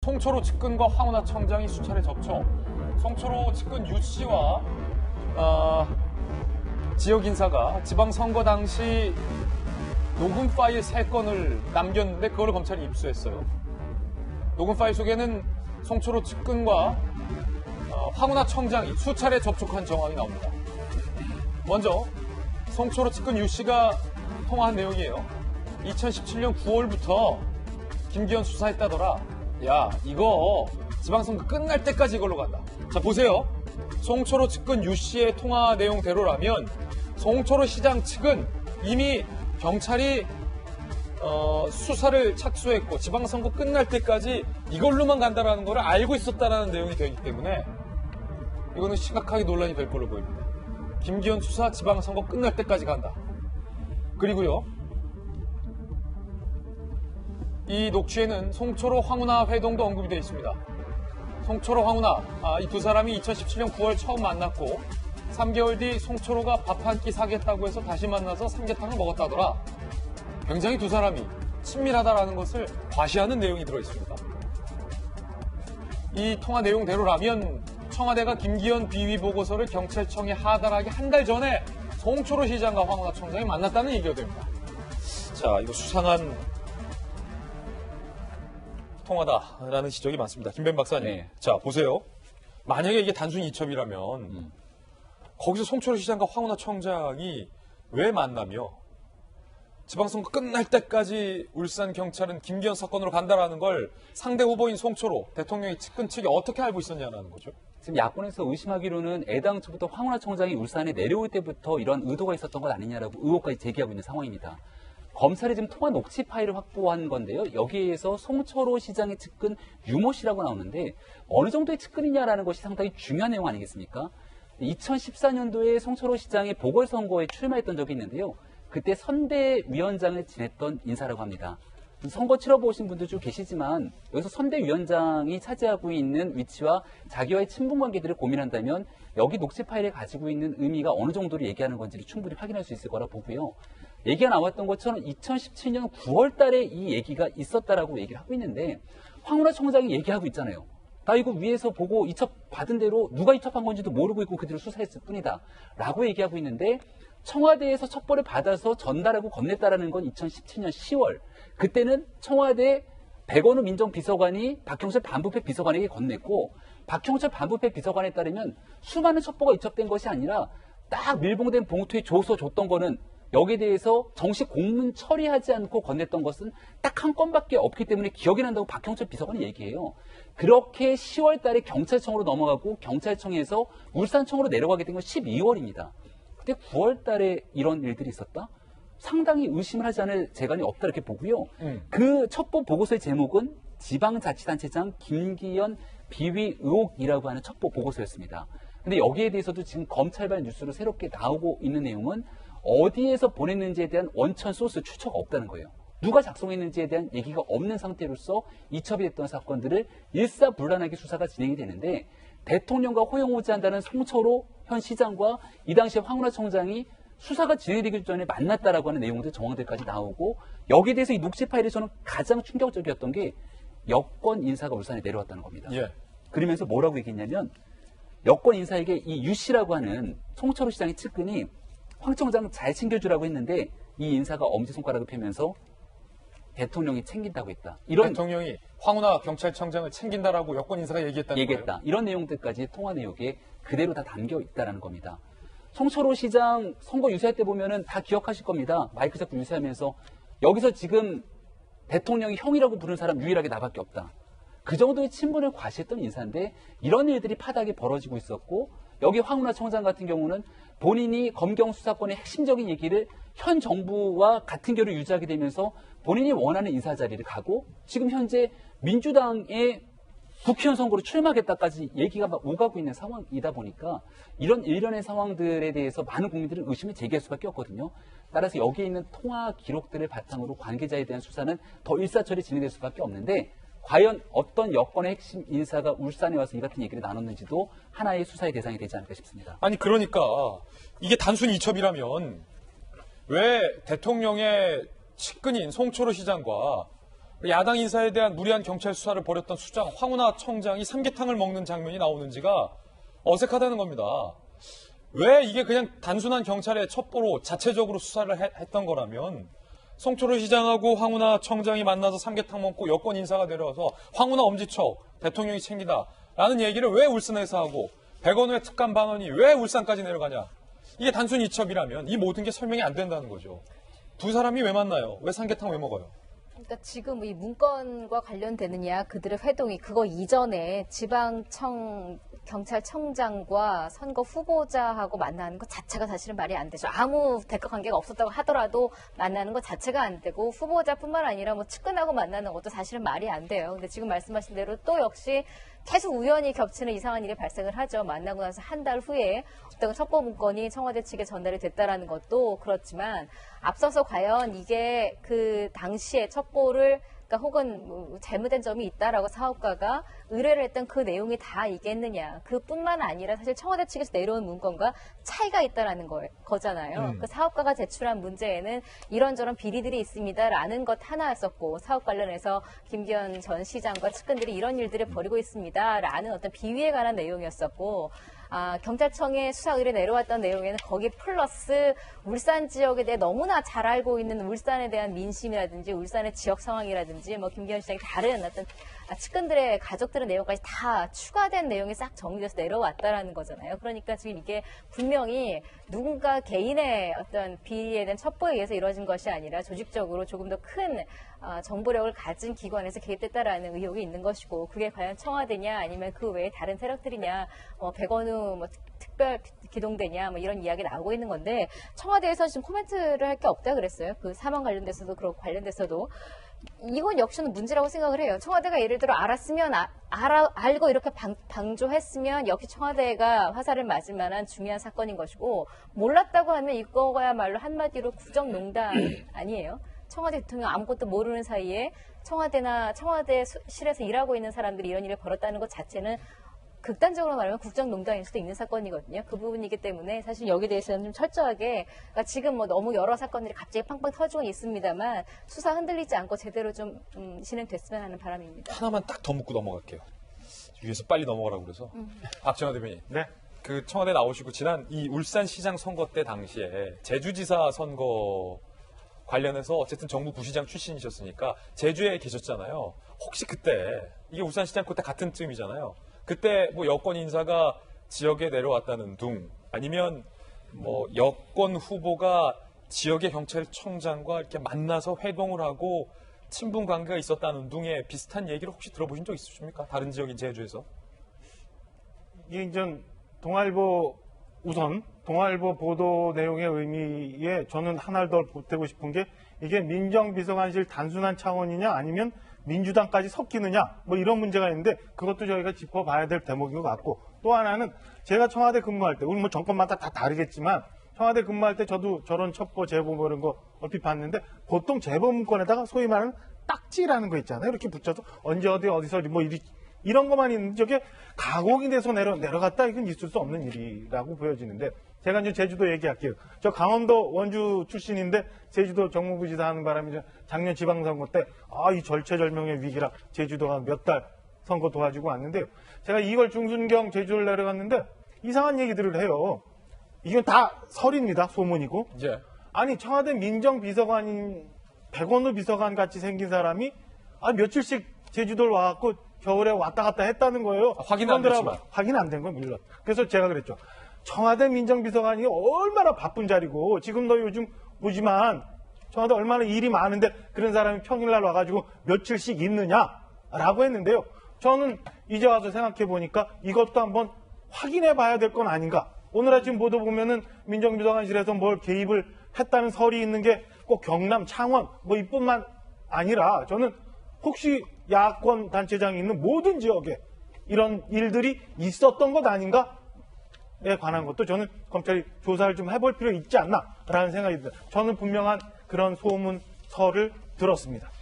송철호 측근과 황운하 청장이 수차례 접촉. 송철호 측근 유 씨와 지역 인사가 지방선거 당시 녹음 파일 3건을 남겼는데 그걸 검찰이 입수했어요. 녹음 파일 속에는 송철호 측근과 황운하 청장이 수차례 접촉한 정황이 나옵니다. 먼저 송철호 측근 유 씨가 통화한 내용이에요. 2017년 9월부터 김기현 수사했다더라. 야, 이거 지방선거 끝날 때까지 이걸로 간다. 자, 보세요. 송철호 측근 유 씨의 통화 내용대로라면 송철호 시장 측은 이미 경찰이 수사를 착수했고 지방선거 끝날 때까지 이걸로만 간다라는 걸 알고 있었다라는 내용이 되기 때문에 이거는 심각하게 논란이 될 걸로 보입니다. 김기현 수사 지방선거 끝날 때까지 간다. 그리고요, 이 녹취에는 송철호, 황운하 회동도 언급이 되어 있습니다. 송철호, 황운하, 이 두 사람이 2017년 9월 처음 만났고 3개월 뒤 송철호가 밥 한 끼 사겠다고 해서 다시 만나서 삼계탕을 먹었다더라. 굉장히 두 사람이 친밀하다라는 것을 과시하는 내용이 들어있습니다. 이 통화 내용대로라면 청와대가 김기현 비위 보고서를 경찰청에 하달하기 한 달 전에 송철호 시장과 황운하 청장이 만났다는 얘기가 됩니다. 자, 이거 수상한 통화다라는 지적이 많습니다. 김변 박사님. 네. 자, 보세요. 만약에 이게 단순히 이첩이라면 거기서 송철호 시장과 황운하 청장이 왜 만나며 지방선거 끝날 때까지 울산 경찰은 김기현 사건으로 간다라는 걸 상대 후보인 송철호 대통령의 측근 측이 어떻게 알고 있었냐는 거죠. 지금 야권에서 의심하기로는 애당초부터 황운하 청장이 울산에 내려올 때부터 이런 의도가 있었던 것 아니냐라고 의혹까지 제기하고 있는 상황입니다. 검찰이 지금 통화 녹취 파일을 확보한 건데요. 여기에서 송철호 시장의 측근 유모 씨라고 나오는데 어느 정도의 측근이냐라는 것이 상당히 중요한 내용 아니겠습니까? 2014년도에 송철호 시장이 보궐선거에 출마했던 적이 있는데요. 그때 선대위원장을 지냈던 인사라고 합니다. 선거 치러보신 분들 좀 계시지만 여기서 선대위원장이 차지하고 있는 위치와 자기와의 친분관계들을 고민한다면 여기 녹취 파일에 가지고 있는 의미가 어느 정도로 얘기하는 건지를 충분히 확인할 수 있을 거라 보고요. 얘기가 나왔던 것처럼 2017년 9월 달에 이 얘기가 있었다라고 얘기를 하고 있는데 황운하 청장이 얘기하고 있잖아요. 나 이거 위에서 보고 이첩 받은 대로 누가 이첩한 건지도 모르고 있고 그대로 수사했을 뿐이다 라고 얘기하고 있는데 청와대에서 첩보를 받아서 전달하고 건넸다라는 건 2017년 10월. 그때는 청와대 백원우 민정비서관이 박형철 반부패 비서관에게 건넸고 박형철 반부패 비서관에 따르면 수많은 첩보가 이첩된 것이 아니라 딱 밀봉된 봉투에 줘서 줬던 거는 여기에 대해서 정식 공문 처리하지 않고 건넸던 것은 딱 한 건밖에 없기 때문에 기억이 난다고 박형철 비서관이 얘기해요. 그렇게 10월 달에 경찰청으로 넘어가고 경찰청에서 울산청으로 내려가게 된 건 12월입니다. 근데 9월 달에 이런 일들이 있었다? 상당히 의심을 하지 않을 재간이 없다 이렇게 보고요. 그 첩보 보고서의 제목은 지방자치단체장 김기현 비위 의혹이라고 하는 첩보 보고서였습니다. 근데 여기에 대해서도 지금 검찰발 뉴스로 새롭게 나오고 있는 내용은 어디에서 보냈는지에 대한 원천 소스 추처가 없다는 거예요. 누가 작성했는지에 대한 얘기가 없는 상태로서 이첩이 됐던 사건들을 일사불란하게 수사가 진행이 되는데 대통령과 호용호지한다는 송철호 현 시장과 이 당시에 황운하 청장이 수사가 진행되기 전에 만났다라고 하는 내용들, 정황들까지 나오고 여기에 대해서 이 녹취 파일이 저는 가장 충격적이었던 게 여권 인사가 울산에 내려왔다는 겁니다. 예. 그러면서 뭐라고 얘기했냐면 여권 인사에게 이 유 씨라고 하는 송철호 시장의 측근이 황 청장 잘 챙겨주라고 했는데 이 인사가 엄지손가락을 펴면서 대통령이 챙긴다고 했다. 이런 대통령이 황운하 경찰청장을 챙긴다라고 여권 인사가 얘기했다는 거예요. 이런 내용들까지 통화 내용에 그대로 다 담겨 있다라는 겁니다. 송철호 시장 선거 유세할 때 보면은 다 기억하실 겁니다. 마이크 잡고 유세하면서 여기서 지금 대통령이 형이라고 부르는 사람 유일하게 나밖에 없다. 그 정도의 친분을 과시했던 인사인데 이런 일들이 파닥이 벌어지고 있었고 여기 황운하 청장 같은 경우는 본인이 검경 수사권의 핵심적인 얘기를 현 정부와 같은 결을 유지하게 되면서 본인이 원하는 인사 자리를 가고 지금 현재 민주당의 국회의원 선거로 출마하겠다까지 얘기가 막 오가고 있는 상황이다 보니까 이런 일련의 상황들에 대해서 많은 국민들은 의심을 제기할 수밖에 없거든요. 따라서 여기에 있는 통화 기록들을 바탕으로 관계자에 대한 수사는 더 일사천리 진행될 수밖에 없는데 과연 어떤 여권의 핵심 인사가 울산에 와서 이 같은 얘기를 나눴는지도 하나의 수사의 대상이 되지 않을까 싶습니다. 아니 그러니까 이게 단순 이첩이라면 왜 대통령의 측근인 송철호 시장과 야당 인사에 대한 무리한 경찰 수사를 벌였던 수장 황운하 청장이 삼계탕을 먹는 장면이 나오는지가 어색하다는 겁니다. 왜 이게 그냥 단순한 경찰의 첩보로 자체적으로 수사를 했던 거라면 송철호 시장하고 황운하 청장이 만나서 삼계탕 먹고 여권 인사가 내려와서 황운하 엄지척 대통령이 챙기다라는 얘기를 왜 울산에서 하고 백원우의 특감 반원이 왜 울산까지 내려가냐. 이게 단순 이첩이라면 이 모든 게 설명이 안 된다는 거죠. 두 사람이 왜 만나요? 왜 삼계탕 왜 먹어요? 그러니까 지금 이 문건과 관련되느냐 그들의 회동이 그거 이전에 지방청 경찰청장과 선거 후보자하고 만나는 것 자체가 사실은 말이 안 되죠. 아무 대가 관계가 없었다고 하더라도 만나는 것 자체가 안 되고 후보자뿐만 아니라 뭐 측근하고 만나는 것도 사실은 말이 안 돼요. 근데 지금 말씀하신 대로 또 역시 계속 우연히 겹치는 이상한 일이 발생을 하죠. 만나고 나서 한 달 후에 어떤 첩보 문건이 청와대 측에 전달이 됐다라는 것도 그렇지만 앞서서 과연 이게 그 당시에 첩보를 그러니까 혹은 뭐 잘못된 점이 있다라고 사업가가 의뢰를 했던 그 내용이 다 이겠느냐. 그뿐만 아니라 사실 청와대 측에서 내려온 문건과 차이가 있다라는 거잖아요. 그 사업가가 제출한 문제에는 이런저런 비리들이 있습니다라는 것 하나였었고 사업 관련해서 김기현 전 시장과 측근들이 이런 일들을 벌이고 있습니다라는 어떤 비위에 관한 내용이었었고 경찰청에 수사 의뢰 내려왔던 내용에는 거기 플러스 울산 지역에 대해 너무나 잘 알고 있는 울산에 대한 민심이라든지 울산의 지역 상황이라든지 뭐 김기현 시장이 다른 어떤 측근들의 가족들의 내용까지 다 추가된 내용이 싹 정리돼서 내려왔다라는 거잖아요. 그러니까 지금 이게 분명히 누군가 개인의 어떤 비리에 대한 첩보에 의해서 이루어진 것이 아니라 조직적으로 조금 더 큰 정보력을 가진 기관에서 개입됐다라는 의혹이 있는 것이고 그게 과연 청와대냐 아니면 그 외에 다른 세력들이냐 백원우 뭐 특별 기동대냐 뭐 이런 이야기 나오고 있는 건데 청와대에서 지금 코멘트를 할 게 없다 그랬어요. 그 사망 관련돼서도 그렇고 관련돼서도 이건 역시는 문제라고 생각을 해요. 청와대가 예를 들어 알았으면 알고 이렇게 방조했으면 역시 청와대가 화살을 맞을 만한 중요한 사건인 것이고 몰랐다고 하면 이거야말로 한마디로 국정농단 아니에요. 청와대 대통령 아무것도 모르는 사이에 청와대실에서 일하고 있는 사람들이 이런 일을 벌였다는 것 자체는 극단적으로 말하면 국정농단일 수도 있는 사건이거든요. 그 부분이기 때문에 사실 여기에 대해서는 좀 철저하게 그러니까 지금 뭐 너무 여러 사건들이 갑자기 팡팡 터지고 있습니다만 수사 흔들리지 않고 제대로 좀 진행됐으면 하는 바람입니다. 하나만 딱 더 묻고 넘어갈게요. 위에서 빨리 넘어가라고 그래서. 박정화 대변인. 네. 그 청와대 나오시고 지난 이 울산시장 선거 때 당시에 제주지사 선거 관련해서 어쨌든 정부 부시장 출신이셨으니까 제주에 계셨잖아요. 혹시 그때 이게 울산시장 그때 같은 쯤이잖아요. 그때 뭐 여권 인사가 지역에 내려왔다는 둥 아니면 뭐 여권 후보가 지역의 경찰청장과 이렇게 만나서 회동을 하고 친분 관계가 있었다는 둥에 비슷한 얘기를 혹시 들어보신 적 있으십니까? 다른 지역인 제주에서? 이게 이제 동아일보 보도 내용의 의미에 저는 하나를 더 보태고 싶은 게 이게 민정비서관실 단순한 차원이냐 아니면 민주당까지 섞이느냐 뭐 이런 문제가 있는데 그것도 저희가 짚어봐야 될 대목인 것 같고 또 하나는 제가 청와대 근무할 때 우리 뭐 정권마다 다 다르겠지만 청와대 근무할 때 저도 저런 첩보 제보 뭐 이런 거 얼핏 봤는데 보통 제보 문건에다가 소위 말하는 딱지라는 거 있잖아요. 이렇게 붙여서 언제 어디서 뭐 이런 것만 있는데 저게 가공이 돼서 내려갔다 이건 있을 수 없는 일이라고 보여지는데 제가 이제 제주도 얘기할게요. 저 강원도 원주 출신인데 제주도 정무부지사 하는 바람에 작년 지방선거 때 이 절체절명의 위기라 제주도가 몇 달 선거 도와주고 왔는데요. 제가 2월 중순경 제주를 내려갔는데 이상한 얘기들을 해요. 이건 다 설입니다. 소문이고. 예. 아니 청와대 민정비서관인 백원우 비서관 같이 생긴 사람이 며칠씩 제주도를 와갖고 겨울에 왔다 갔다 했다는 거예요. 확인 안 됐지만. 확인 안 된 건 물론. 그래서 제가 그랬죠. 청와대 민정비서관이 얼마나 바쁜 자리고 지금도 요즘 보지만 청와대 얼마나 일이 많은데 그런 사람이 평일날 와가지고 며칠씩 있느냐라고 했는데요. 저는 이제 와서 생각해 보니까 이것도 한번 확인해 봐야 될 건 아닌가. 오늘 아침 보도 보면은 민정비서관실에서 뭘 개입을 했다는 설이 있는 게 꼭 경남, 창원 뭐 이뿐만 아니라 저는 혹시 야권 단체장이 있는 모든 지역에 이런 일들이 있었던 것 아닌가에 관한 것도 저는 검찰이 조사를 좀 해볼 필요 있지 않나라는 생각이 듭니다. 저는 분명한 그런 소문설을 들었습니다.